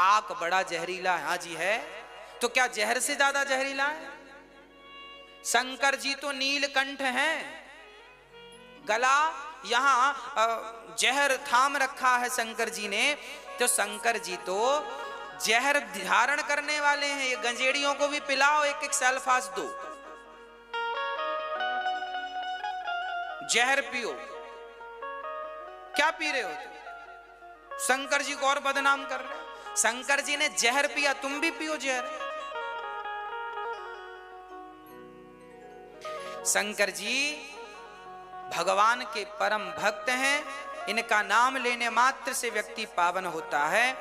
आक बड़ा जहरीला है। हाँ जी है। तो क्या जहर से ज्यादा जहरीला है? शंकर जी तो नीलकंठ हैं, गला यहां जहर थाम रखा है शंकर जी ने। तो शंकर जी तो जहर धारण करने वाले हैं। ये गंजेड़ियों को भी पिलाओ, एक एक सल्फास दो, जहर पियो। क्या पी रहे हो तुम? शंकर जी को और बदनाम कर रहे हो। शंकर जी ने जहर पिया, तुम भी पियो जहर। शंकर जी भगवान के परम भक्त हैं। इनका नाम लेने मात्र से व्यक्ति पावन होता है।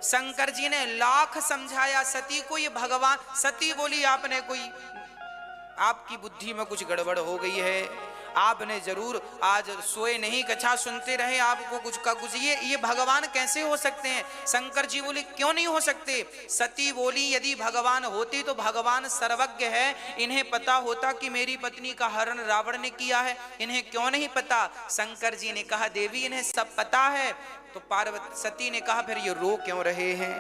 शंकर जी ने लाख समझाया सती को, ये भगवान। सती बोली आपने कोई, आपकी बुद्धि में कुछ गड़बड़ हो गई है, आपने जरूर आज सोए नहीं, कथा सुनते रहे, आपको कुछ का कुछ, ये भगवान कैसे हो सकते हैं? शंकर जी बोले क्यों नहीं हो सकते? सती बोली यदि भगवान होते तो भगवान सर्वज्ञ है, इन्हें पता होता कि मेरी पत्नी का हरण रावण ने किया है, इन्हें क्यों नहीं पता? शंकर जी ने कहा देवी इन्हें सब पता है। तो पार्वती सती ने कहा फिर ये रो क्यों रहे हैं?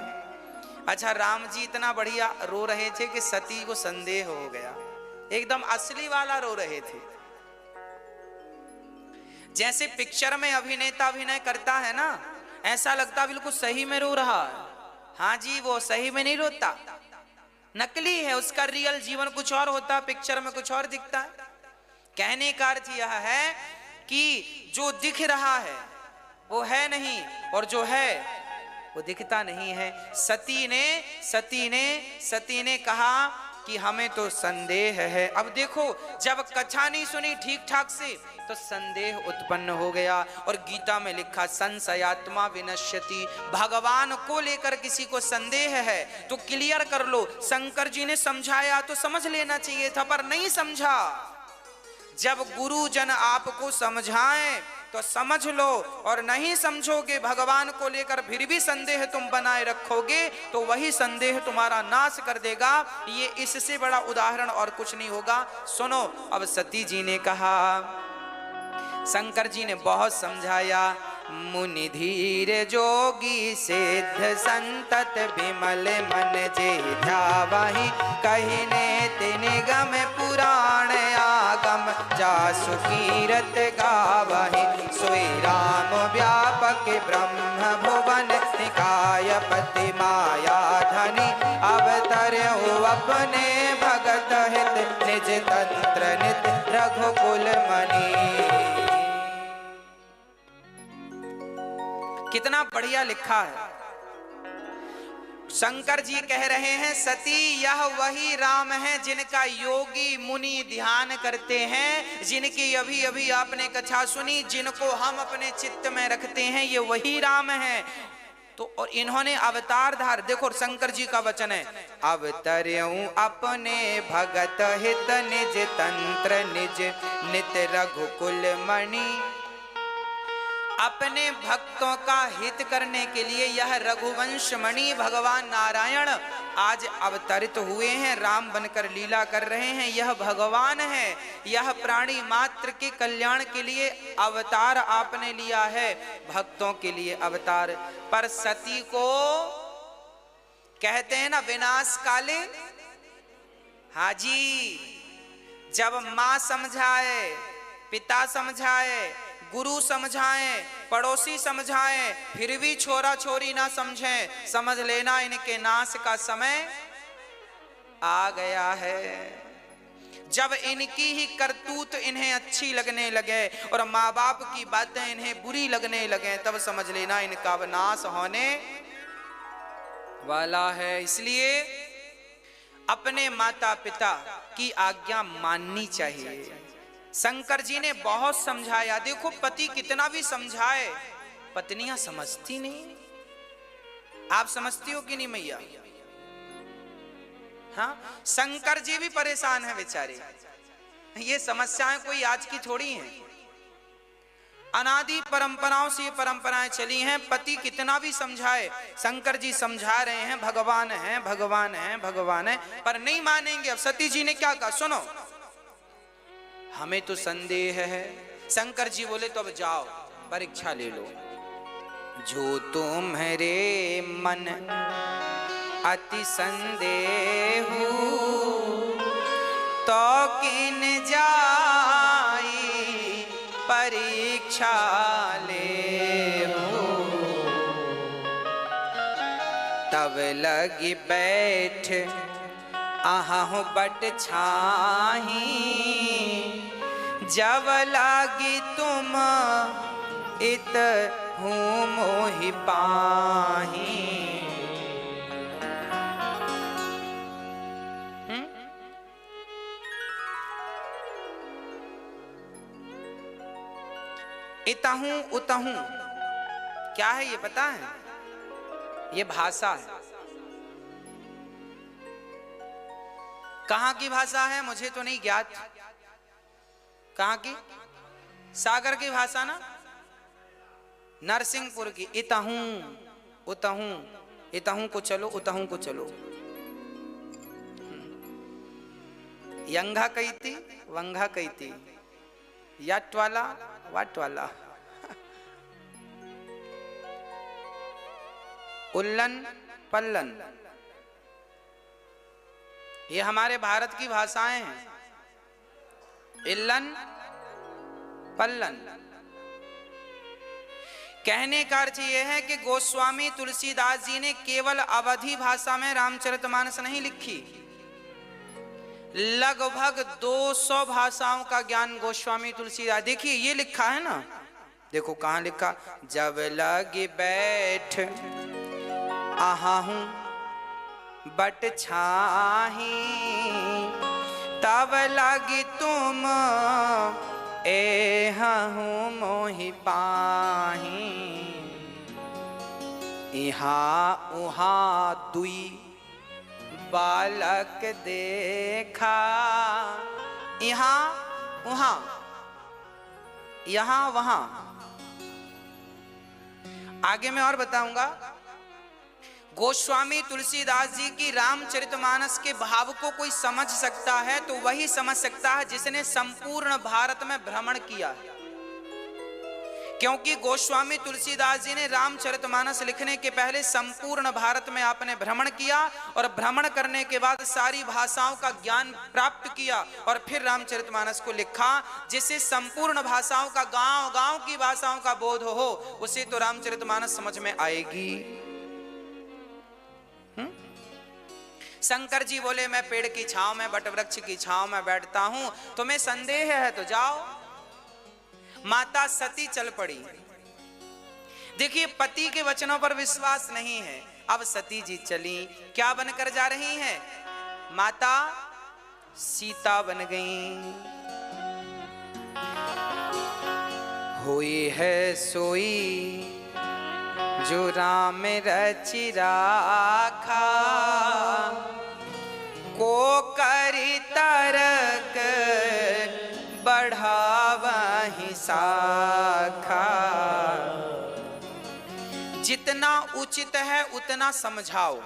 अच्छा, राम जी इतना बढ़िया रो रहे थे कि सती को संदेह हो गया, एकदम असली वाला रो रहे थे। जैसे पिक्चर में अभिनेता अभिनय करता है ना, ऐसा लगता बिल्कुल सही में रो रहा है। हाँ जी, वो सही में नहीं रोता, नकली है, उसका रियल जीवन कुछ और होता है, पिक्चर में कुछ और दिखता है। कहने का अर्थ यह है कि जो दिख रहा है वो है नहीं, और जो है वो दिखता नहीं है। सती ने कहा कि हमें तो संदेह है। अब देखो, जब कथा नहीं सुनी ठीक ठाक से तो संदेह उत्पन्न हो गया। और गीता में लिखा संशयात्मा विनश्यति, भगवान को लेकर किसी को संदेह है तो क्लियर कर लो। शंकर जी ने समझाया तो समझ लेना चाहिए था, पर नहीं समझा। जब गुरुजन आपको समझाएं तो समझ लो, और नहीं समझोगे, भगवान को लेकर फिर भी संदेह तुम बनाए रखोगे तो वही संदेह तुम्हारा नाश कर देगा। ये इससे बड़ा उदाहरण और कुछ नहीं होगा। सुनो, अब सती जी ने कहा, शंकर जी ने बहुत समझाया, मुनि धीर जोगी सिद्ध संतत विमल मन जे ध्यावहि, कहिने तिनिगम पुराण आगम जासु कीरत गावहि, सोई राम व्यापक ब्रह्म भुवन निकाय पति माया धनि, अवतर्यु अपने भगत हित निज तंत्र नित रघुकुल मणि। कितना बढ़िया लिखा है। शंकर जी कह रहे हैं सती यह वही राम है जिनका योगी मुनि ध्यान करते हैं, जिनकी अभी अभी आपने कथा सुनी, जिनको हम अपने चित्त में रखते हैं, ये वही राम है। तो और इन्होंने अवतार धार, देखो शंकर जी का वचन है, अवतर्यु अपने भगत हित निज तंत्र निज नित रघुकुल मणि। अपने भक्तों का हित करने के लिए यह रघुवंश मणि भगवान नारायण आज अवतरित हुए हैं, राम बनकर लीला कर रहे हैं। यह भगवान है, यह प्राणी मात्र के कल्याण के लिए अवतार आपने लिया है, भक्तों के लिए अवतार। पर सती को कहते हैं ना विनाश काले। हाजी, जब मां समझाए, पिता समझाए, गुरु समझाएं, पड़ोसी समझाएं, फिर भी छोरा छोरी ना समझें, समझ लेना इनके नाश का समय आ गया है। जब इनकी ही करतूत इन्हें अच्छी लगने लगे और माँ बाप की बातें इन्हें बुरी लगने लगे, तब समझ लेना इनका विनाश होने वाला है। इसलिए अपने माता पिता की आज्ञा माननी चाहिए। शंकर जी ने बहुत समझाया। देखो, पति कितना भी समझाए, पत्नियां समझती नहीं। आप समझती हो कि नहीं मैया? हाँ, शंकर जी भी परेशान है बेचारे। ये समस्याएं कोई आज की थोड़ी हैं, अनादि परंपराओं से ये परंपराएं चली हैं। पति कितना भी समझाए, शंकर जी समझा रहे हैं भगवान है, भगवान है, भगवान है, पर नहीं मानेंगे। अब सती जी ने क्या कहा सुनो, हमें तो संदेह है। शंकर जी बोले तो अब जाओ परीक्षा ले लो। जो तुम्हारे मन अति संदेह तो किन जाई परीक्षा ले हो। तब लगी बैठ आहू बट छाही जब लागी तुम इत हूँ मोहि पाही। इतहूं उतहूं क्या है ये पता है? ये भाषा है। कहां की भाषा है मुझे तो नहीं ज्ञात। कहां की? सागर की भाषा ना, नरसिंहपुर की। इतहूं उतहूं, इतहूं को चलो उतहूं को चलो। यंगा कहती वंगा कहती, यट वाला वट वाला, उल्लन पल्लन, ये हमारे भारत की भाषाएं हैं। इल्लन पल्लन। कहने का अर्थ यह है कि गोस्वामी तुलसीदास जी ने केवल अवधी भाषा में रामचरितमानस नहीं लिखी, लगभग 200 भाषाओं का ज्ञान गोस्वामी तुलसीदास। देखिए ये लिखा है ना, देखो कहां लिखा, जब लगी बैठ आहूं बट छाही तब लगी तुम एहूं मोहि पाही। इहाँ उहाँ दुई बालक देखा, यहाँ वहां यहाँ वहां। आगे मैं और बताऊंगा। गोस्वामी तुलसीदास जी की रामचरितमानस के भाव को कोई समझ सकता है तो वही समझ सकता है जिसने संपूर्ण भारत में भ्रमण किया है। क्योंकि गोस्वामी तुलसीदास जी ने रामचरितमानस लिखने के पहले संपूर्ण भारत में आपने भ्रमण किया और भ्रमण करने के बाद सारी भाषाओं का ज्ञान प्राप्त किया और फिर रामचरितमानस को लिखा। जिसे संपूर्ण भाषाओं का, गांव गांव की भाषाओं का बोध हो उसे तो रामचरितमानस समझ में आएगी। शंकर जी बोले मैं पेड़ की छांव में, बट वृक्ष की छांव में बैठता हूं, तुम्हें संदेह है तो जाओ। माता सती चल पड़ी। देखिए पति के वचनों पर विश्वास नहीं है। अब सती जी चली, क्या बनकर जा रही हैं? माता सीता बन गई। हुई है सोई जो राम रचि राखा, को करी तरक बढ़ावहि शाखा। जितना उचित है उतना समझाओ,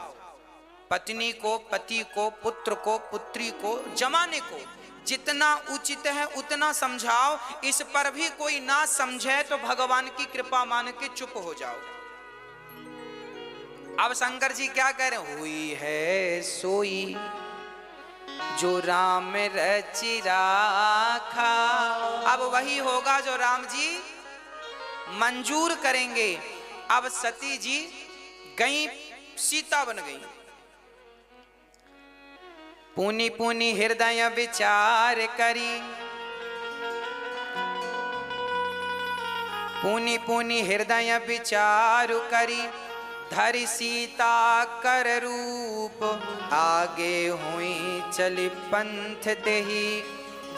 पत्नी को, पति को, पुत्र को, पुत्री को, जमाने को जितना उचित है उतना समझाओ। इस पर भी कोई ना समझे तो भगवान की कृपा मान के चुप हो जाओ। अब शंकर जी क्या कह रहे हैं? हुई है सोई जो राम रचि राखा। अब वही होगा जो राम जी मंजूर करेंगे। अब सती जी गई, सीता बन गई। पुनि पुनि हृदय विचार करी, पुनि पुनि हृदय विचार करी, धरि सीता कर रूप, आगे हुई चली पंथ देही,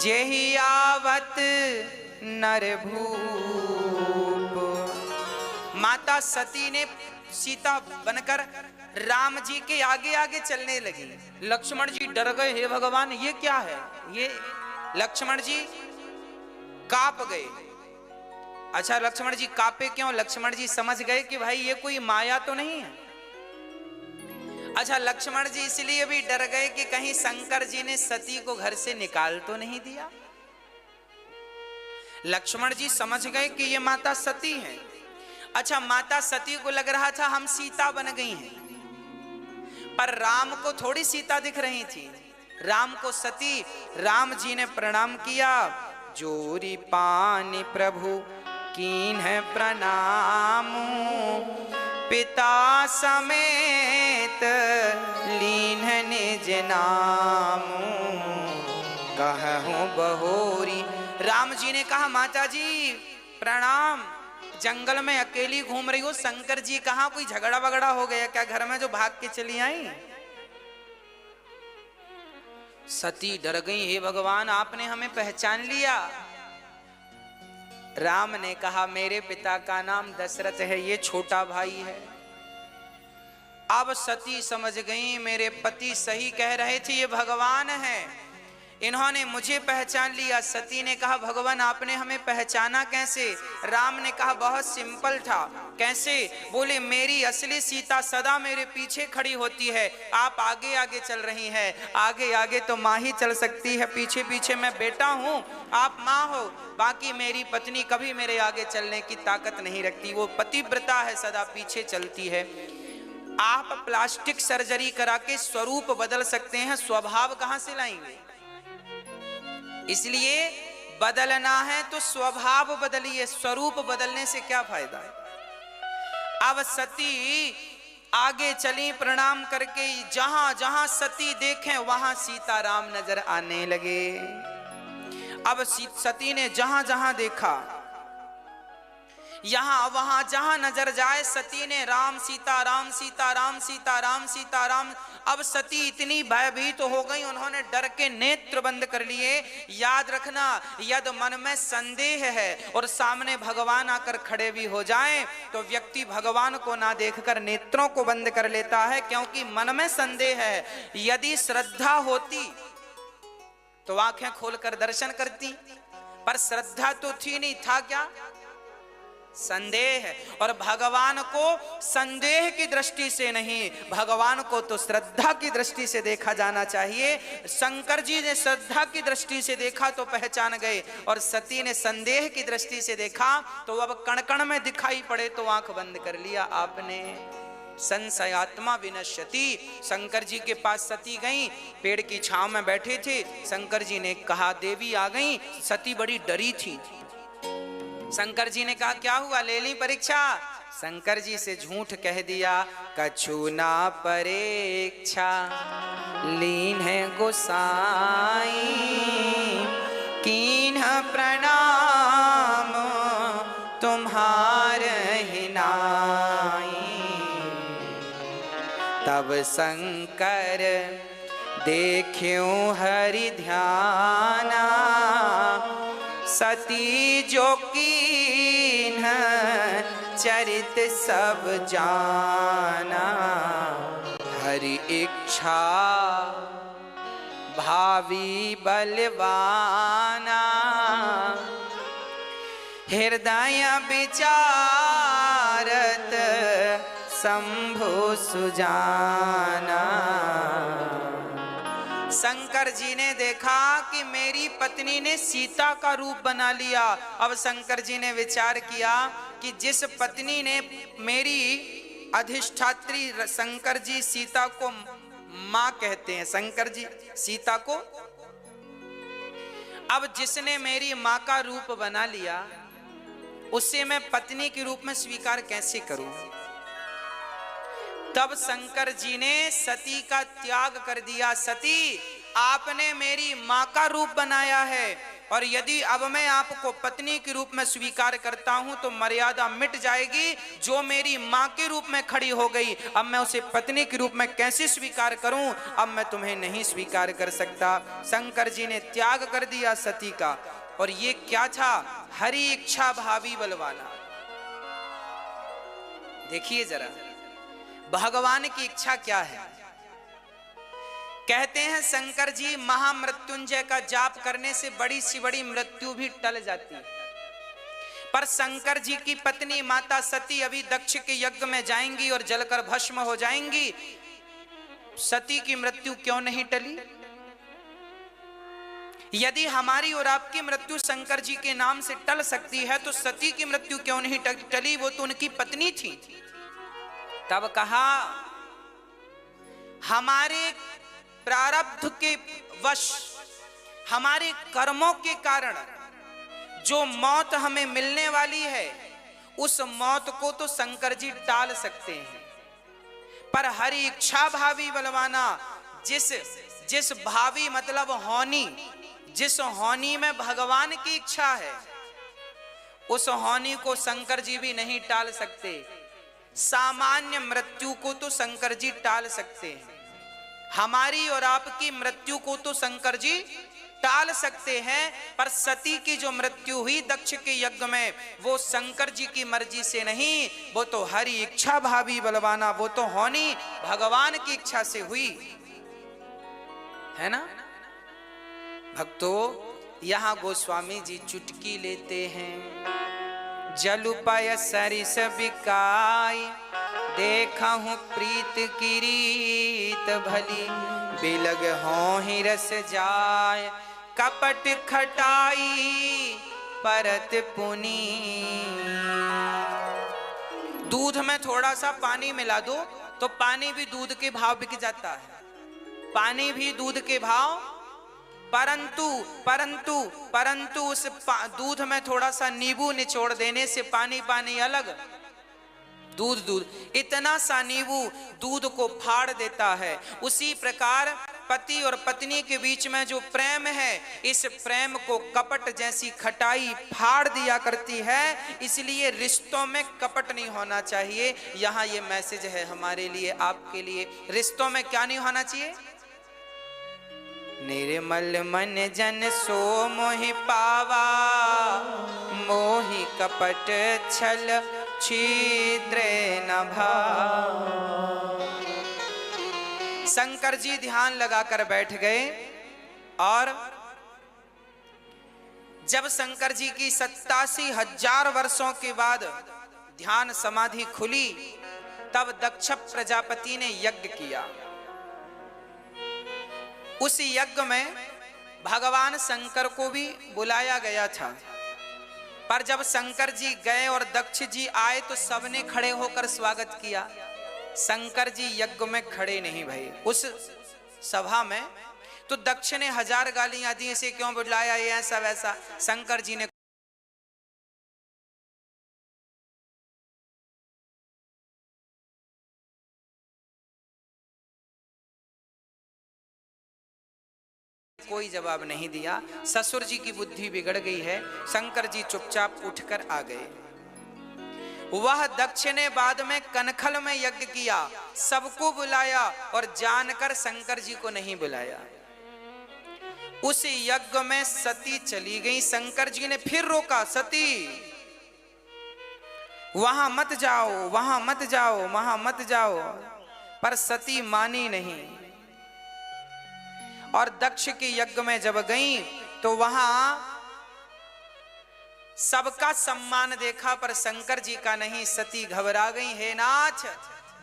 जेहि आवत नर भूप। माता सती ने सीता बनकर राम जी के आगे आगे चलने लगी। लक्ष्मण जी डर गए, हे भगवान ये क्या है? ये लक्ष्मण जी कांप गए। अच्छा लक्ष्मण जी कांपे क्यों? लक्ष्मण जी समझ गए कि भाई ये कोई माया तो नहीं है। अच्छा लक्ष्मण जी इसलिए भी डर गए कि कहीं शंकर जी ने सती को घर से निकाल तो नहीं दिया। लक्ष्मण जी समझ गए कि ये माता सती है। अच्छा, माता सती को लग रहा था हम सीता बन गई हैं, पर राम को थोड़ी सीता दिख रही थी। राम को सती, राम जी ने प्रणाम किया, जोरी पानी प्रभु कीन्ह प्रणाम, पिता समेत लीन्ह निज नाम, कहूँ बहोरी। राम जी ने कहा, माता जी प्रणाम, जंगल में अकेली घूम रही हो, शंकर जी कहाँ, कोई झगड़ा वगड़ा हो गया क्या घर में जो भाग के चली आई? सती डर गई, हे भगवान आपने हमें पहचान लिया। राम ने कहा, मेरे पिता का नाम दशरथ है, ये छोटा भाई है। अब सती समझ गई मेरे पति सही कह रहे थे, ये भगवान है, इन्होंने मुझे पहचान लिया। सती ने कहा, भगवान आपने हमें पहचाना कैसे? राम ने कहा, बहुत सिंपल था। कैसे? बोले, मेरी असली सीता सदा मेरे पीछे खड़ी होती है, आप आगे आगे चल रही हैं। आगे आगे तो माँ ही चल सकती है, पीछे पीछे मैं बेटा हूँ, आप माँ हो, बाकी मेरी पत्नी कभी मेरे आगे चलने की ताकत नहीं रखती, वो पतिव्रता है, सदा पीछे चलती है। आप प्लास्टिक सर्जरी करा के स्वरूप बदल सकते हैं, स्वभाव कहाँ से लाएंगे? इसलिए बदलना है तो स्वभाव बदलिए, स्वरूप बदलने से क्या फायदा है। अब सती आगे चली प्रणाम करके, जहां जहां सती देखें वहां सीताराम नजर आने लगे। अब सती ने जहां जहां देखा, यहां वहां जहां नजर जाए, सती ने राम सीता राम सीता राम सीता राम सीता राम। अब सती इतनी भयभीत हो गई, उन्होंने डर के नेत्र बंद कर लिए। याद रखना, यदि मन में संदेह है और सामने भगवान आकर खड़े भी हो जाएं, तो व्यक्ति भगवान को ना देखकर नेत्रों को बंद कर लेता है, क्योंकि मन में संदेह है। यदि श्रद्धा होती तो आंखें खोलकर दर्शन करती, पर श्रद्धा तो थी नहीं, था क्या? संदेह। और भगवान को संदेह की दृष्टि से नहीं, भगवान को तो श्रद्धा की दृष्टि से देखा जाना चाहिए। शंकर जी ने श्रद्धा की दृष्टि से देखा तो पहचान गए, और सती ने संदेह की दृष्टि से देखा तो अब कण कण में दिखाई पड़े तो आंख बंद कर लिया आपने। संशयात्मा विनश्यति। शंकर जी के पास सती गई, पेड़ की छांव में बैठे थे। शंकर जी ने कहा, देवी आ गई। सती बड़ी डरी थी। शंकर जी ने कहा, क्या हुआ, ले ली परीक्षा? शंकर जी से झूठ कह दिया, कछु ना परीक्षा लीन है गोसाई, कीन्ह प्रणाम तुम्हार ही नाई। तब शंकर देखियो हरि ध्याना, सती जो कीन्ह चरित सब जाना, हरि इच्छा भावी बलवाना, हृदय विचारत शंभु सुजाना। शंकर जी ने देखा कि मेरी पत्नी ने सीता का रूप बना लिया। अब शंकर जी ने विचार किया कि जिस पत्नी ने मेरी अधिष्ठात्री, शंकर जी सीता को मां कहते हैं, शंकर जी सीता को, अब जिसने मेरी मां का रूप बना लिया उसे मैं पत्नी के रूप में स्वीकार कैसे करूं? तब शंकर जी ने सती का त्याग कर दिया। सती, आपने मेरी मां का रूप बनाया है, और यदि अब मैं आपको पत्नी के रूप में स्वीकार करता हूं तो मर्यादा मिट जाएगी। जो मेरी मां के रूप में खड़ी हो गई, अब मैं उसे पत्नी के रूप में कैसे स्वीकार करूं? अब मैं तुम्हें नहीं स्वीकार कर सकता। शंकर जी ने त्याग कर दिया सती का। और ये क्या था? हरि इच्छा भावी बलवाना। देखिए जरा, भगवान की इच्छा क्या है। कहते हैं शंकर जी, महामृत्युंजय का जाप करने से बड़ी सी बड़ी मृत्यु भी टल जाती है। पर शंकर जी की पत्नी माता सती अभी दक्ष के यज्ञ में जाएंगी और जलकर भस्म हो जाएंगी। सती की मृत्यु क्यों नहीं टली? यदि हमारी और आपकी मृत्यु शंकर जी के नाम से टल सकती है तो सती की मृत्यु क्यों नहीं टली? वो तो उनकी पत्नी थी। तब कहा हमारे प्रारब्ध के वश, हमारे कर्मों के कारण जो मौत हमें मिलने वाली है उस मौत को तो शंकर जी टाल सकते हैं, पर हरि इच्छा भावी बलवाना, जिस भावी मतलब होनी, जिस होनी में भगवान की इच्छा है उस होनी को शंकर जी भी नहीं टाल सकते। सामान्य मृत्यु को तो शंकर जी टाल सकते हैं, हमारी और आपकी मृत्यु को तो शंकर जी टाल सकते हैं, पर सती की जो मृत्यु हुई दक्ष के यज्ञ में वो शंकर जी की मर्जी से नहीं, वो तो हरि इच्छा भावी बलवाना, वो तो होनी भगवान की इच्छा से हुई है ना। भक्तों यहाँ गोस्वामी जी चुटकी लेते हैं। जलुपय सरिस बिकाई देखहु प्रीत की रीत भली, बिलग हों ही रस जाय कपट खटाई परत पुनी। दूध में थोड़ा सा पानी मिला दो तो पानी भी दूध के भाव बिक जाता है, पानी भी दूध के भाव, परंतु उस दूध में थोड़ा सा नींबू निचोड़ देने से पानी पानी अलग, दूध इतना सा नींबू दूध को फाड़ देता है। उसी प्रकार पति और पत्नी के बीच में जो प्रेम है, इस प्रेम को कपट जैसी खटाई फाड़ दिया करती है, इसलिए रिश्तों में कपट नहीं होना चाहिए। यहाँ ये मैसेज है हमारे लिए, आपके लिए। रिश्तों में क्या नहीं होना चाहिए? निर्मल मन जन सो मोहि पावा, मोहि कपट छल छिद्र न भाव। शंकर जी ध्यान लगाकर बैठ गए और जब शंकर जी की 87,000 वर्षों के बाद ध्यान समाधि खुली, तब दक्ष प्रजापति ने यज्ञ किया। उस यज्ञ में भगवान शंकर को भी बुलाया गया था, पर जब शंकर जी गए और दक्ष जी आए तो सबने खड़े होकर स्वागत किया। शंकर जी यज्ञ में खड़े नहीं भये उस सभा में, तो दक्ष ने 1000 गालियां दी, इसे क्यों बुलाया, ये ऐसा वैसा। शंकर जी ने कोई जवाब नहीं दिया। ससुर जी की बुद्धि बिगड़ गई है, शंकर जी चुपचाप उठकर आ गए। वह दक्ष ने बाद में कनखल में यज्ञ किया, सबको बुलाया और जानकर शंकर जी को नहीं बुलाया। उस यज्ञ में सती चली गई, शंकर जी ने फिर रोका, सती वहां मत जाओ, वहां मत जाओ, वहां मत जाओ, पर सती मानी नहीं। और दक्ष के यज्ञ में जब गई तो वहां सबका सम्मान देखा, पर शंकर जी का नहीं। सती घबरा गई। हे नाथ,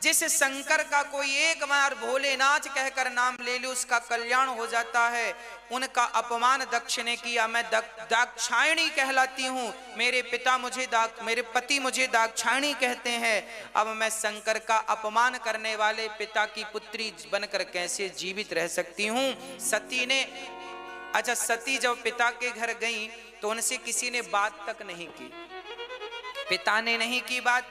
जिस शंकर का कोई एक बार भोलेनाथ कहकर नाम ले ले उसका कल्याण हो जाता है, उनका अपमान दक्ष ने किया। मैं दाक्षायणी कहलाती हूँ, मेरे पति मुझे दाक्षायणी कहते हैं। अब मैं शंकर का अपमान करने वाले पिता की पुत्री बनकर कैसे जीवित रह सकती हूँ। सती ने, अच्छा, सती जब पिता के घर गई तो उनसे किसी ने बात तक नहीं की, पिता ने नहीं की बात।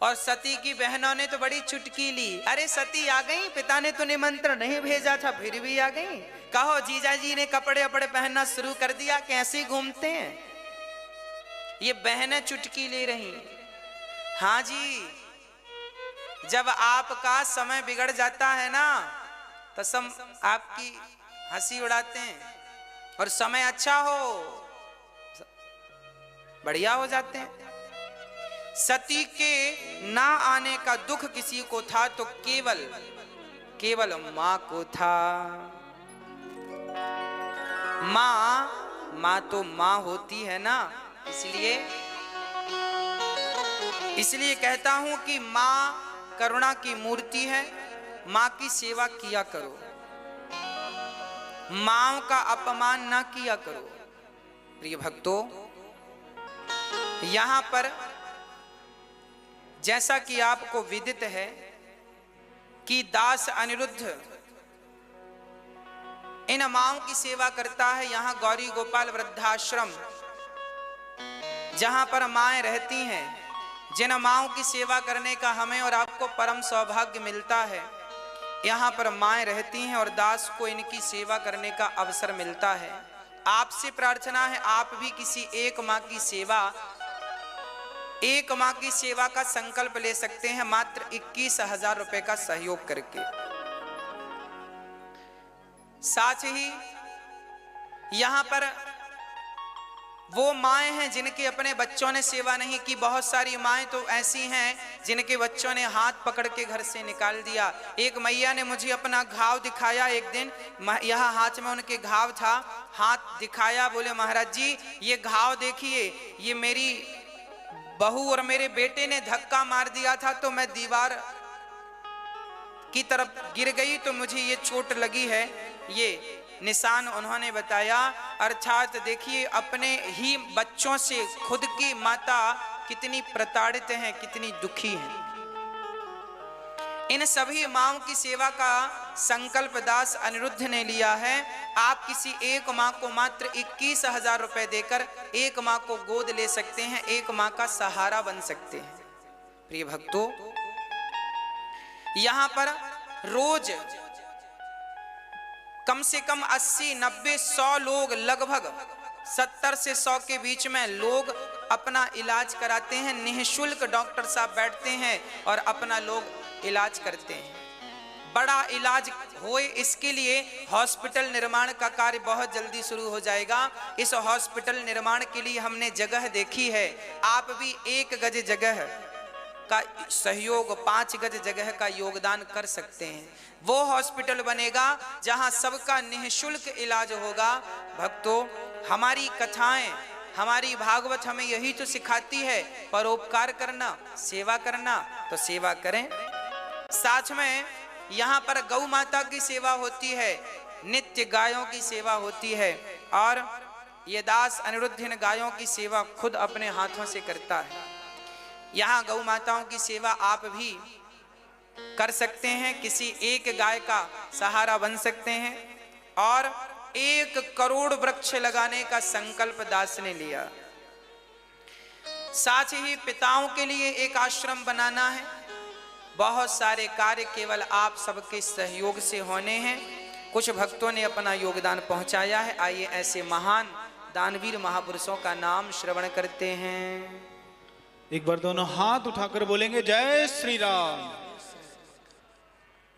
और सती की बहनों ने तो बड़ी चुटकी ली, अरे सती आ गई, पिता ने तो निमंत्रण नहीं भेजा था फिर भी आ गई। कहो जीजा जी ने कपड़े अपड़े पहनना शुरू कर दिया, कैसे घूमते हैं। ये बहनें चुटकी ले रही। हाँ जी, जब आपका समय बिगड़ जाता है ना तो सब आपकी हंसी उड़ाते हैं, और समय अच्छा हो बढ़िया हो जाते हैं। सती के ना आने का दुख किसी को था तो केवल मां को था। मां तो मां होती है ना, इसलिए कहता हूं कि मां करुणा की मूर्ति है। मां की सेवा किया करो। मां का अपमान ना किया करो। प्रिय भक्तों, यहां पर जैसा कि आपको विदित है कि दास अनिरुद्ध इन माओं की सेवा करता है। यहां गौरी गोपाल वृद्धाश्रम जहां पर माएँ रहती हैं, जिन माओं की सेवा करने का हमें और आपको परम सौभाग्य मिलता है, यहाँ पर माएँ रहती हैं और दास को इनकी सेवा करने का अवसर मिलता है। आपसे प्रार्थना है, आप भी किसी एक माँ की सेवा का संकल्प ले सकते हैं, मात्र 21,000 रुपए का सहयोग करके। साथ ही यहाँ पर वो माएँ हैं जिनके अपने बच्चों ने सेवा नहीं की। बहुत सारी माएँ तो ऐसी हैं जिनके बच्चों ने हाथ पकड़ के घर से निकाल दिया। एक मैया ने मुझे अपना घाव दिखाया एक दिन, यहाँ हाथ में उनके घाव था, हाथ दिखाया, बोले महाराज जी ये घाव देखिए, ये मेरी बहू और मेरे बेटे ने धक्का मार दिया था तो मैं दीवार की तरफ गिर गई तो मुझे ये चोट लगी है। ये निशान उन्होंने बताया। अर्थात देखिए अपने ही बच्चों से खुद की माता कितनी प्रताड़ित हैं, कितनी दुखी हैं। इन सभी माँओं की सेवा का संकल्प दास अनिरुद्ध ने लिया है। आप किसी एक माँ को मात्र 21,000 रुपए देकर एक माँ को गोद ले सकते हैं, एक माँ का सहारा बन सकते हैं। प्रिय भक्तों, यहाँ पर रोज कम से कम 80, 90, 100 लोग, लगभग 70 से 100 के बीच में लोग अपना इलाज कराते हैं। निःशुल्क डॉक्टर साहब बैठते हैं और अपना लोग इलाज करते हैं। बड़ा इलाज होए इसके लिए हॉस्पिटल निर्माण का कार्य बहुत जल्दी शुरू हो जाएगा। इस हॉस्पिटल निर्माण के लिए हमने जगह देखी है। आप भी 1 गज जगह का सहयोग, 5 गज जगह का योगदान कर सकते हैं। वो हॉस्पिटल बनेगा जहां सबका निःशुल्क इलाज होगा। भक्तों, हमारी कथाएं, हमारी भागवत हमें यही तो सिखाती है, परोपकार करना, सेवा करना, तो सेवा करें। साथ में यहाँ पर गौ माता की सेवा होती है, नित्य गायों की सेवा होती है और ये दास अनिरुद्ध इन गायों की सेवा खुद अपने हाथों से करता है। यहाँ गौ माताओं की सेवा आप भी कर सकते हैं, किसी एक गाय का सहारा बन सकते हैं और 1 करोड़ वृक्ष लगाने का संकल्प दास ने लिया। साथ ही पिताओं के लिए एक आश्रम बनाना है। बहुत सारे कार्य केवल आप सबके सहयोग से होने हैं। कुछ भक्तों ने अपना योगदान पहुंचाया है। आइए ऐसे महान दानवीर महापुरुषों का नाम श्रवण करते हैं। एक बार दोनों हाथ उठाकर बोलेंगे जय श्री राम।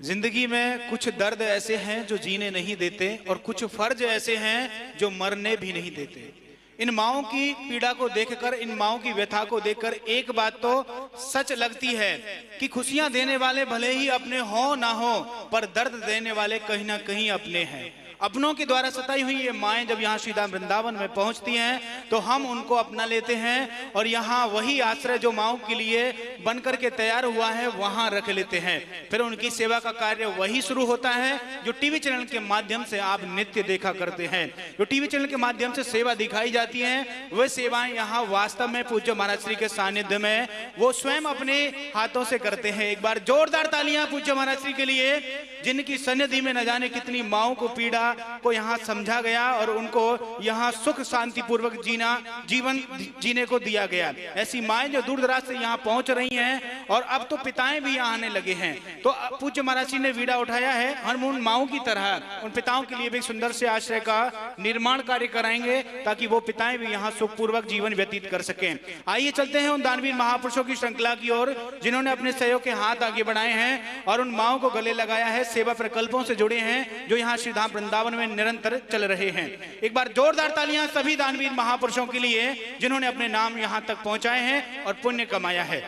जिंदगी में कुछ दर्द ऐसे हैं जो जीने नहीं देते और कुछ फर्ज ऐसे हैं जो मरने भी नहीं देते। इन माओं की पीड़ा को देखकर, इन माओं की व्यथा को देखकर एक बात तो सच लगती है कि खुशियां देने वाले भले ही अपने हो ना हो, पर दर्द देने वाले कहीं ना कहीं अपने हैं। अपनों के द्वारा सताई हुई ये माएँ जब यहाँ श्रीधाम वृंदावन में पहुँचती हैं तो हम उनको अपना लेते हैं और यहाँ वही आश्रय जो माओं के लिए बनकर के तैयार हुआ है वहाँ रख लेते हैं। फिर उनकी सेवा का कार्य वही शुरू होता है जो टीवी चैनल के माध्यम से आप नित्य देखा करते हैं। जो टीवी चैनल के माध्यम से सेवा दिखाई जाती है वह सेवाएं यहाँ वास्तव में पूज्य महाराज श्री के सानिध्य में वो स्वयं अपने हाथों से करते हैं। एक बार जोरदार तालियां पूज्य महाराज श्री के लिए, जिनकी सन्निधि में न जाने कितनी माओं को पीड़ा को यहाँ समझा गया और उनको यहाँ सुख शांति पूर्वक जीवन जीने को दिया गया। ऐसी माएँ जो दूर दराज से यहाँ पहुंच रही हैं और अब तो पिताएं भी यहाँ आने लगे हैं। तो पूज्य महाराज जी ने वीड़ा उठाया है, हम उन माओं की तरह उन पिताओं के लिए भी सुंदर से आश्रय का निर्माण कार्य कराएंगे ताकि वो पिताएं भी यहाँ सुखपूर्वक जीवन व्यतीत कर सकें। आइए चलते हैं उन दानवीर महापुरुषों की श्रृंखला की ओर जिन्होंने अपने सहयोग के हाथ आगे बढ़ाए हैं और उन माओं को गले लगाया है, सेवा प्रकल्पों से जुड़े हैं जो यहाँ श्रीधाम वृंदावन में निरंतर चल रहे हैं। एक बार जोरदार तालियां सभी दानवीर महापुरुषों के लिए जिन्होंने अपने नाम यहाँ तक पहुंचाए हैं और पुण्य कमाया है।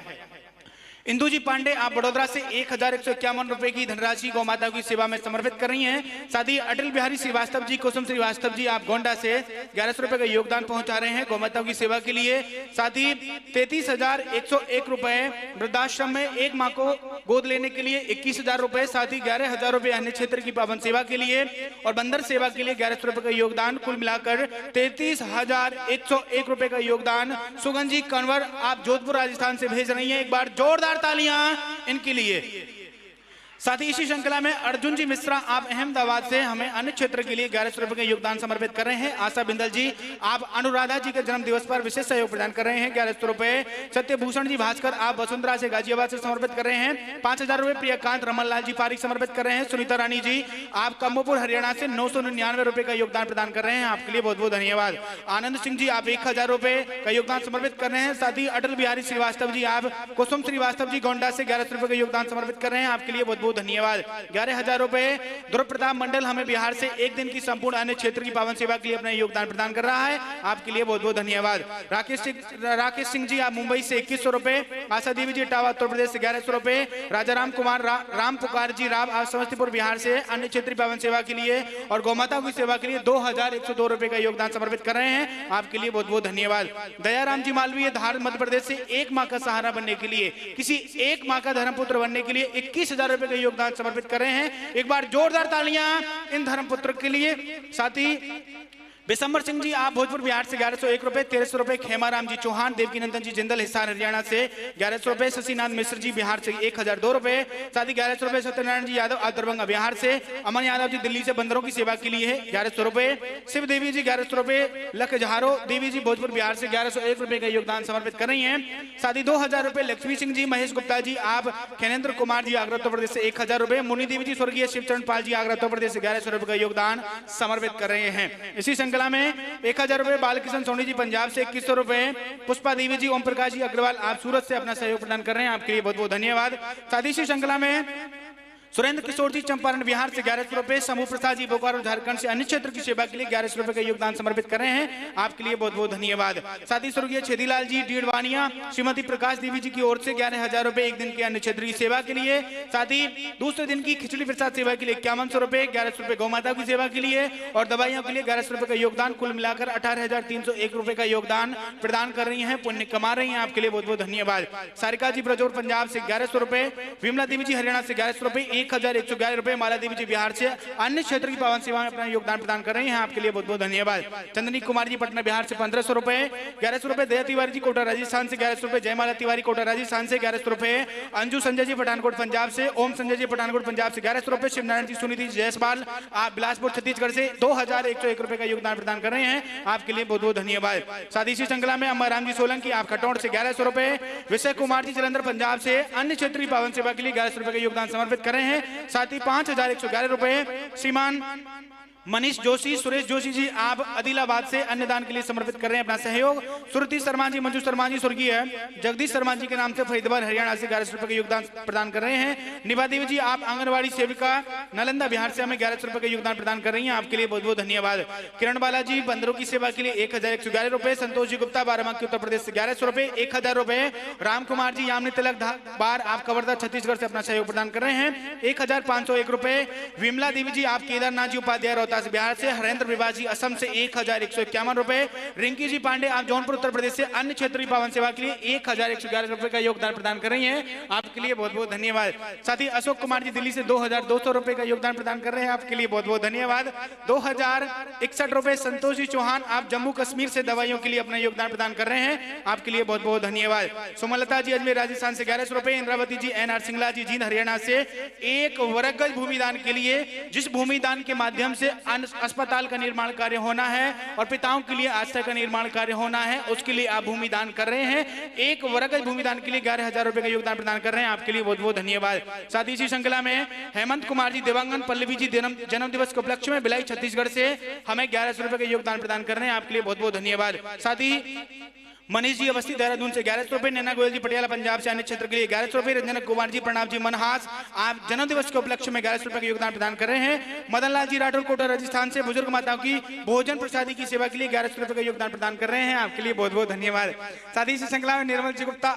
इंदू जी पांडे आप बड़ोदरा से 1151 रुपए की धनराशि गौ माता की सेवा में समर्पित कर रही हैं। साथ ही अटल बिहारी श्रीवास्तव जी, कुसुम श्रीवास्तव जी आप गोंडा से 1100 रुपए का योगदान पहुंचा रहे हैं गौ माता की सेवा के लिए। साथ ही 33,101 रुपए वृद्धाश्रम में एक माँ को गोद लेने के लिए 21,000 रुपए, साथ ही 11,000 रुपए अन्य क्षेत्र की पावन सेवा के लिए और बंदर सेवा के लिए 1100 रुपए का योगदान, कुल मिलाकर 33,101 रुपए का योगदान सुगंध जी कंवर आप जोधपुर राजस्थान से भेज रही हैं। एक बार जोरदार तालियां इनके लिए। साथ ही इसी श्रृंखला में अर्जुन जी मिश्रा आप अहमदाबाद से हमें अन्य क्षेत्र के लिए 1100 रुपए का योगदान समर्पित कर रहे हैं। आशा बिंदल जी आप अनुराधा जी के जन्म दिवस पर विशेष सहयोग प्रदान कर रहे हैं 1100 रुपए। सत्यभूषण जी भास्कर आप वसुंधरा से गाजियाबाद से समर्पित कर रहे हैं 5,000 रुपए। प्रियकांत रमनलाल जी पारिक समर्पित कर रहे हैं। सुनीता रानी जी आप कम्बोपुर हरियाणा से 999 रुपए का योगदान प्रदान कर रहे हैं, आपके लिए बहुत बहुत धन्यवाद। आनंद सिंह जी आप 1,000 रुपए का योगदान समर्पित कर रहे हैं। साथ ही अटल बिहारी श्रीवास्तव जी आप कुसुम श्रीवास्तव जी गोंडा से 1100 रुपए का योगदान समर्पित कर रहे हैं, आपके लिए बहुत बहुत धन्यवाद। 11,000 रुपए ध्रुव प्रताप मंडल हमें बिहार से एक दिन की संपूर्ण अन्य क्षेत्र की पावन सेवा के लिए अपना योगदान प्रदान कर रहा है, आपके लिए बहुत बहुत धन्यवाद। राकेश सिंह जी आप मुंबई से 2100 रुपए। आशा देवी जी इटावा उत्तर प्रदेश से 1100 रुपए। राजाराम कुमार राम पुकार जी राव आप समस्तीपुर बिहार से अन्य क्षेत्रीय पावन सेवा के लिए और गौमाता की सेवा के लिए 2,102 रुपए का योगदान समर्पित कर रहे हैं, आपके लिए बहुत बहुत धन्यवाद। दयाराम जी मालवीय धार मध्य प्रदेश से एक माँ का सहारा बनने के लिए, किसी एक माँ का धर्मपुत्र बनने के लिए 21,000 रुपए का योगदान समर्पित कर रहे हैं। एक बार जोरदार तालियां इन धर्मपुत्र के लिए। साथ ही बिशंबर सिंह जी आप भोजपुर बिहार से 1101 रुपए। 1300 रुपए खेमाराम जी चौहान देवकी नंदन जी जिंदल हिसार हरियाणा से 1100 रुपए। शशिनाथ मिश्र जी बिहार से 1,002 रुपए। साथ ही 1100 रुपए सत्यनारायण जी यादव दरभंगा बिहार से। अमन यादव जी दिल्ली से बंदरों की सेवा के लिए है 1100 रुपए। शिव देवी जी 1100 रुपए। लखझारो देवी जी भोजपुर बिहार से 1101 रुपए का योगदान समर्पित कर रही है। साथ ही 2,000 रुपए लक्ष्मी सिंह जी महेश गुप्ता जी आप खैनेन्द्र कुमार जी आगरा उत्तर प्रदेश से 1,000 रुपए। मुनि देवी जी स्वर्गीय शिवचरण पाल जी आगरा उत्तर प्रदेश से 1100 रुपए का योगदान समर्पित कर रहे हैं। इसी श्रृंखला में 1,000 रुपए बालकिशन सोनी जी पंजाब से 2100 रुपए। पुष्पा देवी जी ओम प्रकाश जी अग्रवाल आप सूरत से अपना सहयोग प्रदान कर रहे हैं, आपके लिए बहुत बहुत धन्यवाद। साथ ही इसी श्रृंखला में सुरेंद्र किशोर जी चंपारण बिहार से 1100 रुपए। समूह प्रसाद जी बोकारो झारखंड से अन्य क्षेत्र की सेवा के लिए 1100 रुपए का योगदान समर्पित कर रहे हैं, आपके लिए बहुत बहुत धन्यवाद। साथ ही स्वर्गीय छेदीलाल जी डीडवानिया श्रीमती प्रकाश देवी जी की ओर से 11,000 रुपए एक दिन के अन्य क्षेत्रीय सेवा के लिए। साथ ही दूसरे दिन की खिचड़ी प्रसाद सेवा के लिए 5100 रुपए। 1100 रुपए गौ माता की सेवा के लिए और दवाइयों के लिए 1100 रुपए का योगदान, कुल मिलाकर 18,301 रुपए का योगदान प्रदान कर रही है, पुण्य कमा रही है, आपके लिए बहुत बहुत धन्यवाद। सारिका जी ब्रजौर पंजाब से 1100 रुपए। विमला देवी जी हरियाणा से 1100 रुपए। 1,111 रुपए। माला देवी जी बिहार से अन्य क्षेत्र की पावन सेवा में अपना योगदान प्रदान कर रही हैं, आपके लिए बहुत बहुत धन्यवाद। चंदनी कुमार जी पटना बिहार से 1500 रुपए। 1100 रुपए। दया तिवारी जी कोटा राजस्थान से 1100 रुपए। जयमाला तिवारी कोटा राजस्थान से 1100 रुपए। अंजू संजय जी पठानकोट पंजाब से। ओम संजय जी पठानकोट पंजाब से 1100 रुपए। शिवनारायण जी सुनीति जयसवाल आप बिलासपुर छत्तीसगढ़ से 2,101 रुपए का योगदान प्रदान कर रहे हैं, आपके लिए बहुत बहुत धन्यवाद। साथ ही इसी श्रृंखला में अम्मा राम जी सोलंकी आप खटौड़ से 1100 रुपए। विजय कुमार जी जलंधर पंजाब से अन्य क्षेत्रीय पावन सेवा के लिए 1100 रुपए का योगदान समर्पित कर रहे हैं। साथ ही 5,111 रुपए श्रीमान मनीष जोशी सुरेश जोशी जी आप आदिलाबाद से अन्नदान के लिए समर्पित कर रहे हैं अपना सहयोग। सुरती शर्मा जी मंजू शर्मा जी स्वर्गीय जगदीश शर्मा जी के नाम से फरीदाबाद हरियाणा से 1100 रुपए का योगदान प्रदान कर रहे हैं। निभा देवी जी आप आंगनबाड़ी सेविका नालंदा बिहार से हमें 1100 रुपए का योगदान प्रदान कर रही हैं, आपके लिए बहुत बहुत धन्यवाद। किरण बाला जी बंदरों की सेवा के लिए 1,111 रुपए। संतोष जी गुप्ता बाराबंकी उत्तर प्रदेश से 1100 रुपए। 1,000 रुपए। राम कुमार जी यामिनी तिलक बार आप कवर्धा छत्तीसगढ़ से अपना सहयोग प्रदान कर रहे हैं, 1,501 रुपए। विमला देवी जी आप केदारनाथ जी उपाध्याय रोहतास बिहार से। हरेंद्र विवाह जी असम से 1,151 रुपए। रिंकी जी पांडे आप जौनपुर उत्तर प्रदेश से अन्य क्षेत्रीय पावन सेवा के लिए 1,111 रुपए का योगदान प्रदान कर रही हैं, आपके लिए बहुत बहुत धन्यवाद। साथ ही अशोक कुमार जी दिल्ली से 2,200 रुपए का योगदान प्रदान कर रहे हैं, आपके लिए बहुत बहुत धन्यवाद। 2,061 रुपए। संतोष जी चौहान आप जम्मू कश्मीर से दवाइयों के लिए अपना योगदान प्रदान कर रहे हैं, आपके लिए बहुत बहुत धन्यवाद। सुमलता जी अजमेर राजस्थान से 1100 रुपए। इंद्रावती जी NR सिंगला जी जींद हरियाणा से 1 वर्ग गज भूमि दान के लिए, जिस भूमि दान के माध्यम से अस्पताल का निर्माण कार्य होना है और पिताओं के लिए आश्रय का निर्माण कार्य होना है, उसके लिए आप भूमि दान कर रहे हैं। 1 वर्ग गज भूमि दान के लिए 11,000 रुपए का योगदान प्रदान कर रहे हैं, आपके लिए बहुत बहुत धन्यवाद। साथ ही इसी श्रृंखला में हेमंत कुमार जी देवांगन पल्लवी जी जन्म दिवस के उपलक्ष्य में भिलाई छत्तीसगढ़ से हमें 1100 रुपए का योगदान प्रदान कर रहे हैं, आपके लिए बहुत बहुत धन्यवाद। साथ ही मनीष जी अवस्थी देहरादून से 1100 रुपए, नैना गोयल जी पटियाला पंजाब से अन्य क्षेत्र के लिए 1100 रुपए, रंजना कुमार जी प्रणाम जी मनहास आप जन्म दिवस के उपलक्ष्य में 1100 रुपए का योगदान प्रदान कर रहे हैं। मदन लाल जी राठौर कोटा राजस्थान से बुजुर्ग माताओं की भोजन प्रसादी की सेवा के लिए 1100 रुपए का योगदान प्रदान कर रहे हैं, आपके लिए बहुत बहुत धन्यवाद। साथ ही श्रृंखला में निर्मल जी गुप्ता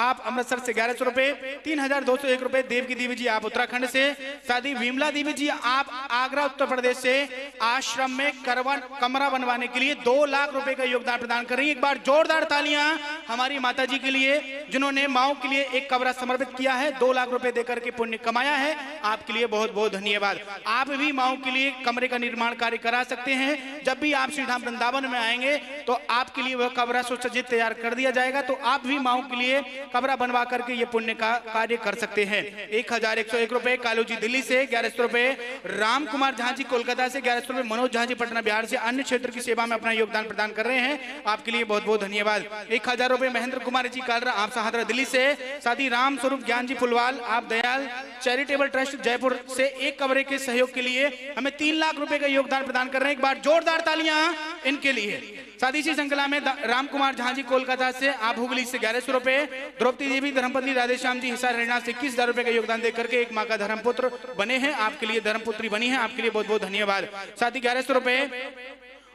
आप अमृतसर से 1100 रुपए, 3201 रुपए देव की देवी जी आप उत्तराखंड से, साथ ही विमला देवी जी आप आगरा उत्तर प्रदेश से आश्रम में कमरा बनवाने के लिए 2 लाख रुपए का योगदान प्रदान कर रही है। एक बार जोरदार तालियां हमारी माता जी के लिए जिन्होंने माओ के लिए एक कमरा समर्पित किया है, 2 लाख रुपए देकर के पुण्य कमाया है, आपके लिए बहुत बहुत धन्यवाद। आप भी माओ के लिए कमरे का निर्माण कार्य करा सकते हैं। जब भी आप श्री धाम वृंदावन में आएंगे तो आपके लिए वह कमरा सुसज्जित तैयार कर दिया जाएगा, तो आप भी माओ के लिए कमरा बनवा करके ये पुण्य का कार्य कर सकते हैं। 1101 रुपए कालू जी दिल्ली से, 1100 रुपए राम कुमार झा जी कोलकाता से, 1100 रुपए मनोज झा जी पटना बिहार से अन्य क्षेत्र की सेवा में अपना योगदान प्रदान कर रहे हैं, आपके लिए बहुत बहुत धन्यवाद। 1000 रुपए महेंद्र कुमार जी कालरा आप सहादरा दिल्ली से, साथ ही राम स्वरूप ज्ञान जी पुलवाल आप दयाल चैरिटेबल ट्रस्ट जयपुर से एक कमरे के सहयोग के लिए हमें 3 लाख रुपए का योगदान प्रदान कर रहे हैं। एक बार जोरदार तालियां इनके लिए। साथ ही इसी श्रृंखला में राम कुमार झा जी कोलकाता से आप हुगली से 1100 रुपए, द्रौपदी देवी धर्मपत्नी राधेश्याम जी हिसार हरियाणा से 21,000 रुपए का योगदान देकर के एक माँ का धर्मपुत्र बने हैं, आपके लिए धर्मपुत्री बनी है, आपके लिए बहुत बहुत धन्यवाद। साथ ही 1100 रुपए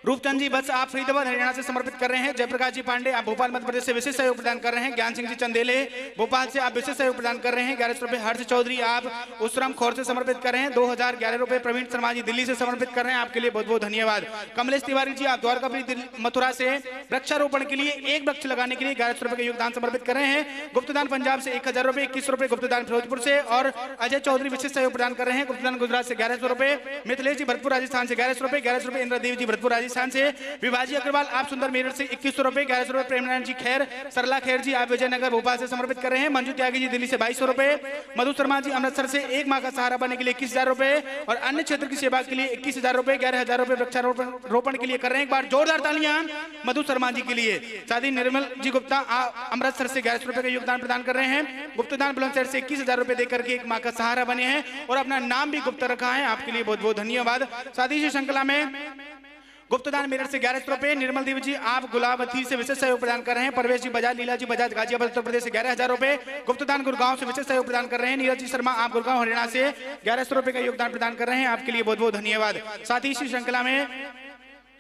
रूपचंद जी बस आप फरीदाबाद हरियाणा से समर्पित कर रहे हैं। जयप्रकाश जी पांडे आप भोपाल मध्य प्रदेश से विशेष सहयोग प्रदान कर रहे हैं। ज्ञान सिंह जी चंदेले भोपाल से आप विशेष सहयोग प्रदान कर रहे हैं, 1100 रुपए। हर्ष चौधरी आप उसराम खोर से समर्पित कर रहे हैं, 2011 रुपए। प्रवीण शर्मा जी दिल्ली से समर्पित कर रहे हैं, आपके लिए बहुत बहुत धन्यवाद। कमलेश तिवारी जी आप द्वारकापुरी मथुरा से वृक्षारोपण के लिए एक वृक्ष लगाने के लिए 1100 रुपए का योगदान समर्पित कर रहे हैं। गुप्तदान पंजाब से 1000 रुपए, 21 रुपए गुप्तदान फिरोजपुर से, और अजय चौधरी विशेष सहयोग प्रदान कर रहे हैं। गुप्तदान गुजरात से 1100 रुपए। मिथिलेश जी भरतपुर राजस्थान से 1100 रुपए, 1100 रुपए। इंद्रदेव जी भरतपुर राजस्थान से। विभाजी अग्रवाल आप सुंदर मेरठ से 2100 रुपए, 1100 रुपए। प्रेमनारायण जी खैर सरला खैर जी आप विजयनगर भोपाल से समर्पित कर रहे हैं। मंजू त्यागी जी दिल्ली से 2200 रुपए। मधु शर्मा जी अमृतसर से एक माह का सहारा बनने के लिए 21,000 रुपए, और अन्य क्षेत्र की सेवा के लिए 21,000 रुपए, 11,000 रुपए वृक्षारोपण के लिए कर रहे हैं। एक बार जोरदार तालियां मधु शर्मा जी के लिए। साथ ही निर्मल जी गुप्ता अमृतसर से 1100 रुपए का योगदान प्रदान कर रहे हैं। गुप्तदान बुलंदशहर से 21,000 रुपए देकर के एक माँ का सहारा बने हैं और अपना नाम भी गुप्त रखा है, आपके लिए बहुत बहुत धन्यवाद। साथ ही श्रृंखला में गुप्तदान मेरठ से 1100 रुपए। निर्मल देवी जी आप गुलाबथी से विशेष सहयोग प्रदान कर रहे हैं। परवेश जी बजाज लीला जी बजाज गाजियाबाद उत्तर प्रदेश से 11,000 रुपए। गुप्तदान गुड़गांव से विशेष सहयोग प्रदान कर रहे हैं। नीरज जी शर्मा आप गुड़गांव हरियाणा से 1100 रुपए का योगदान प्रदान कर रहे हैं, आपके लिए बहुत बहुत धन्यवाद। साथ ही इसी श्रृंखला में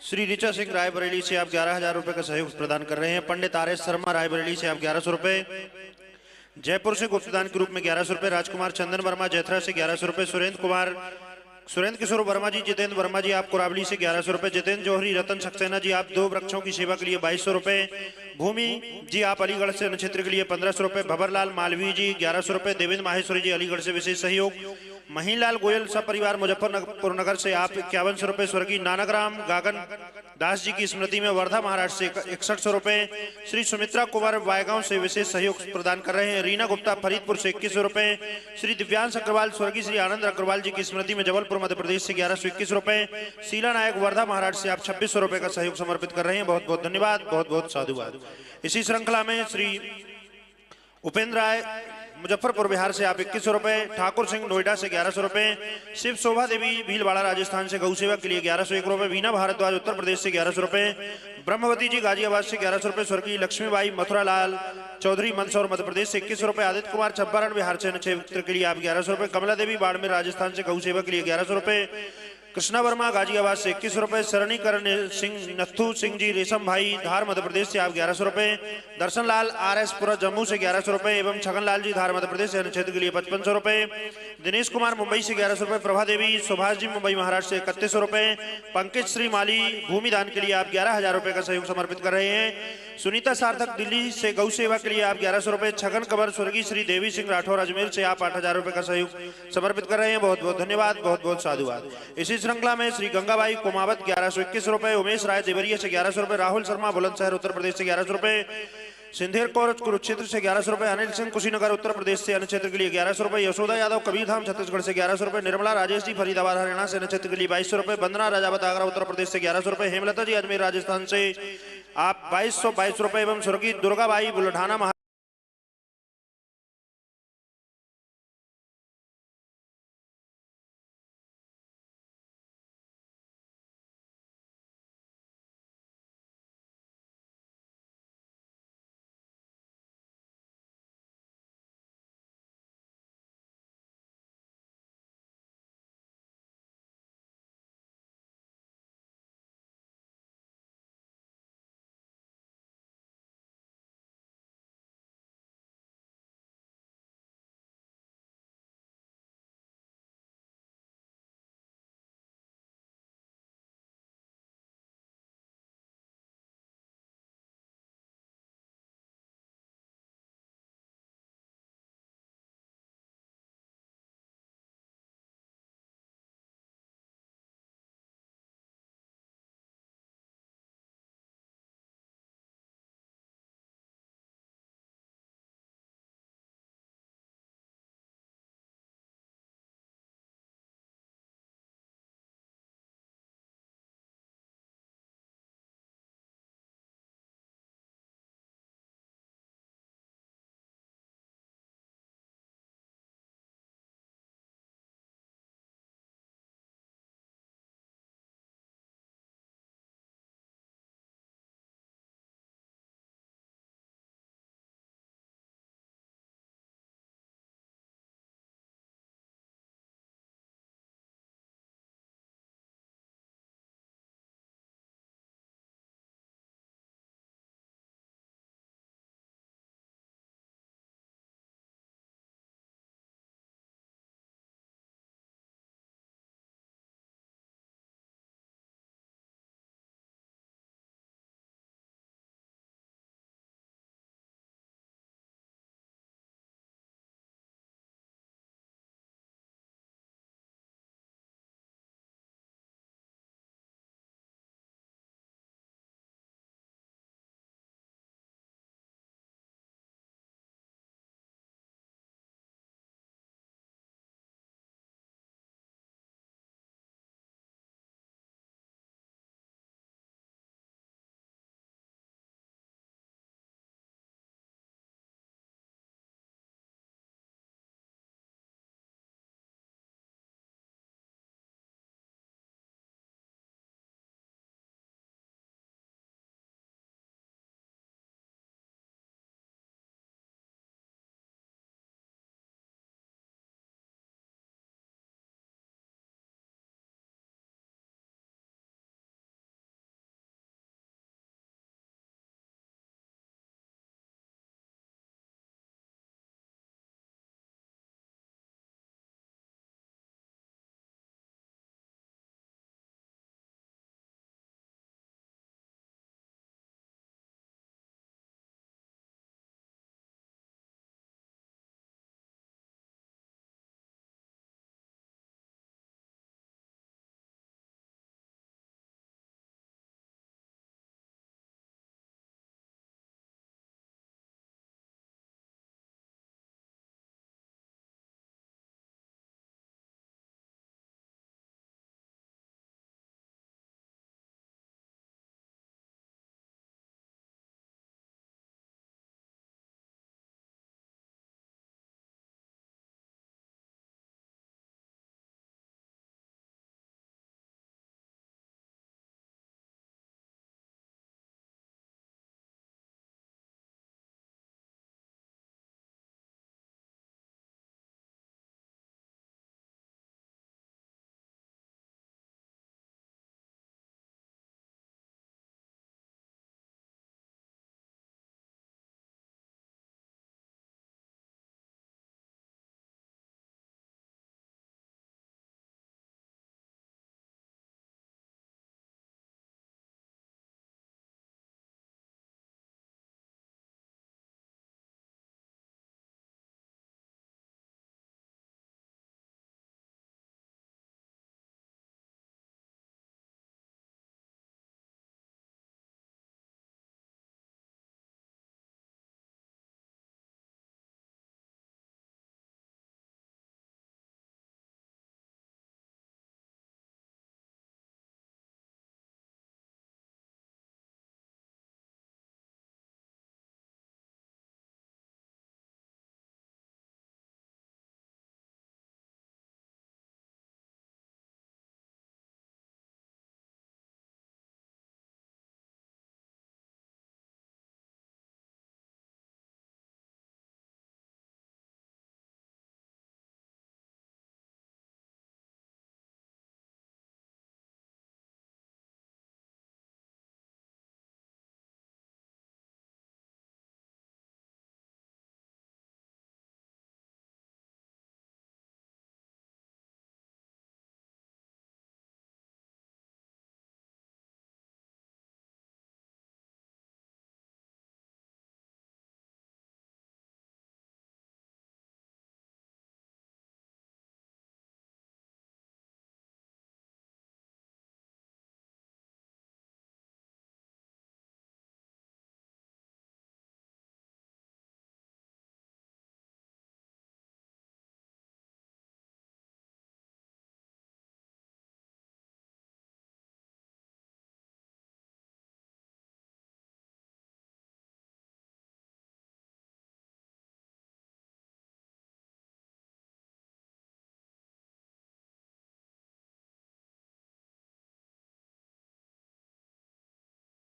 श्री ऋचा सिंह रायबरेली से आप 11,000 रुपए का सहयोग प्रदान कर रहे हैं। पंडित आर एस शर्मा रायबरेली से आप 1100 रुपए। जयपुर से गुप्तदान के रूप में 1100 रुपए। राजकुमार चंदन वर्मा जैथरा से 1100 रुपए। सुरेंद्र किशोर वर्मा जी जितेंद्र वर्मा जी आप कुरावली से 1100 रुपए। जितेंद्र जौहरी रतन सक्सेना जी आप 2 वृक्षों की सेवा के लिए 2200 रुपए। भूमि जी आप अलीगढ़ से क्षेत्र के लिए 1500 रुपए। भंवरलाल मालवीय जी 1100 रुपए। देवेंद्र माहेश्वरी जी अलीगढ़ से विशेष सहयोग। महीलाल गोयल सपरिवार मुजफ्फरपुर नगर से आप 5100 रुपए। स्वर्गीय नानकराम गागन दास जी की स्मृति में वर्धा महाराष्ट्र से 6100 रुपए। श्री सुमित्रा कुमार वायगांव से विशेष सहयोग प्रदान कर रहे हैं। रीना गुप्ता फरीदपुर से 2100 रुपए। श्री दिव्यांश अग्रवाल स्वर्गीय श्री आनंद अग्रवाल जी की स्मृति में जबलपुर मध्य प्रदेश से 1121 रुपए। शीला नायक वर्धा महाराष्ट्र से आप 2600 रुपए का सहयोग समर्पित कर रहे हैं, बहुत बहुत धन्यवाद, बहुत बहुत साधुवाद। इसी श्रृंखला में श्री उपेंद्र राय मुजफ्फरपुर बिहार से आप 2100 रुपए। ठाकुर सिंह नोएडा से 1100 रुपए। शिव शोभा देवी भीलवाड़ा राजस्थान से गौ सेवा के लिए 1101 रुपए। वीना भारद्वाज उत्तर प्रदेश से 1100 रुपए। ब्रह्मवती जी गाजियाबाद से 1100 रुपए। स्वर्गीय लक्ष्मीबाई मथुरा लाल चौधरी मंदसौर मध्य प्रदेश से 2100 रुपए। आदित्य कुमार चंपारण बिहार से क्षेत्र के लिए आप 1100 रुपए। कमला देवी बाड़मेर राजस्थान से गौ सेवा के लिए 1100 रुपए। कृष्णा वर्मा गाजियाबाद से 2100 रुपए। शरणीकरण सिंह नथु सिंह जी रेशम भाई धार मध्य प्रदेश से आप 1100 रुपए। दर्शन लाल RS पुरा जम्मू से 1100 रुपए एवं छगन लाल जी धार मध्य प्रदेश से क्षेत्र के लिए 5500 रुपए। दिनेश कुमार मुंबई से 1100 रुपए। प्रभा देवी सुभाष जी मुंबई महाराष्ट्र से 3100 रुपए। पंकज श्री माली भूमि दान के लिए आप 11,000 रुपए का सहयोग समर्पित कर रहे हैं। सुनीता सार्थक दिल्ली से गौ सेवा के लिए आप 1100 रुपए। छगन कबर स्वर्गीय श्री देवी सिंह राठौर अजमेर से आप 8000 रुपए का सहयोग समर्पित कर रहे हैं, बहुत बहुत धन्यवाद, बहुत बहुत साधुवाद। इसी श्रृंखला में श्री गंगाबाई कुमावत 1121 रुपए। उमेश राय देवरिया से 1100 रुपए। राहुल शर्मा बुलंदशहर उत्तर प्रदेश से 1100 रुपए। सिंधेर कौर कुरुक्षेत्र से 1100 रुपए। अनिल सिंह कुशीनगर उत्तर प्रदेश से अन्य क्षेत्र के लिए 1100 रुपए। यशोदा यादव कबीरधाम छत्तीसगढ़ से 1100 रुपए। निर्मला राजेश जी फरीदाबाद हरियाणा से अन्य क्षेत्र के लिए 2200 रुपए। वंदना राजावत आगरा उत्तर प्रदेश से 1100 रुपए। हेमलता जी अजमेर राजस्थान से आप 2222 रुपए एवं स्वर्गीय दुर्गाबाई बुल्ढाना